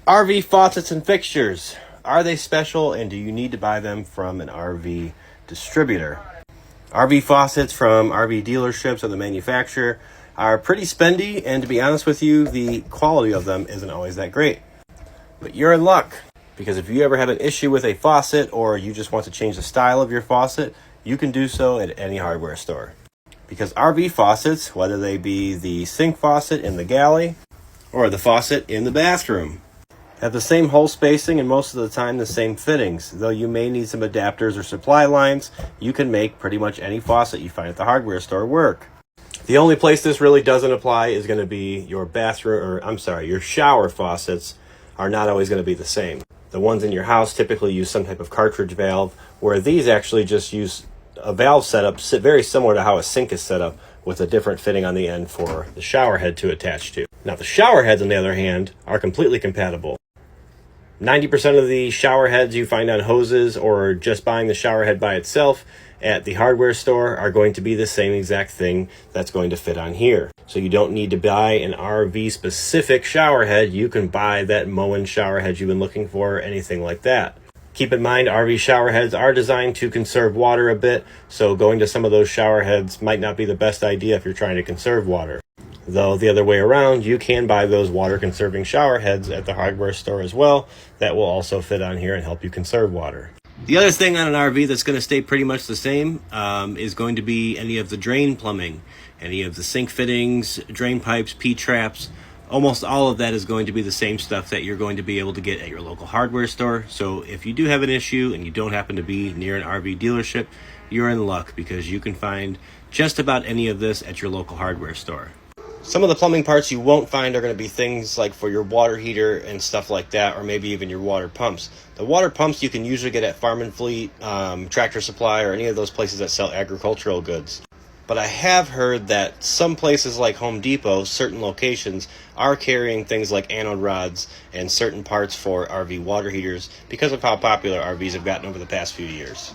RV faucets and fixtures. Are they special, and do you need to buy them from an RV distributor? RV faucets from RV dealerships or the manufacturer are pretty spendy, and to be honest with you, the quality of them isn't always that great. But you're in luck, because if you ever have an issue with a faucet or you just want to change the style of your faucet, you can do so at any hardware store. Because RV faucets, whether they be the sink faucet in the galley or the faucet in the bathroom, have the same hole spacing and most of the time the same fittings. Though you may need some adapters or supply lines, you can make pretty much any faucet you find at the hardware store work. The only place this really doesn't apply is going to be your your shower faucets are not always going to be the same. The ones in your house typically use some type of cartridge valve, where these actually just use a valve setup very similar to how a sink is set up, with a different fitting on the end for the shower head to attach to. Now, the shower heads, on the other hand, are completely compatible. 90% of the shower heads you find on hoses or just buying the shower head by itself at the hardware store are going to be the same exact thing that's going to fit on here. So you don't need to buy an RV specific shower head. You can buy that Moen shower head you've been looking for, anything like that. Keep in mind, RV shower heads are designed to conserve water a bit, so going to some of those shower heads might not be the best idea if you're trying to conserve water. Though the other way around, you can buy those water-conserving shower heads at the hardware store as well. That will also fit on here and help you conserve water. The other thing on an RV that's going to stay pretty much the same is going to be any of the drain plumbing, any of the sink fittings, drain pipes, P-traps. Almost all of that is going to be the same stuff that you're going to be able to get at your local hardware store. So if you do have an issue and you don't happen to be near an RV dealership, you're in luck, because you can find just about any of this at your local hardware store. Some of the plumbing parts you won't find are going to be things like for your water heater and stuff like that, or maybe even your water pumps. The water pumps you can usually get at Farm and Fleet, Tractor Supply, or any of those places that sell agricultural goods. But I have heard that some places like Home Depot, certain locations, are carrying things like anode rods and certain parts for RV water heaters because of how popular RVs have gotten over the past few years.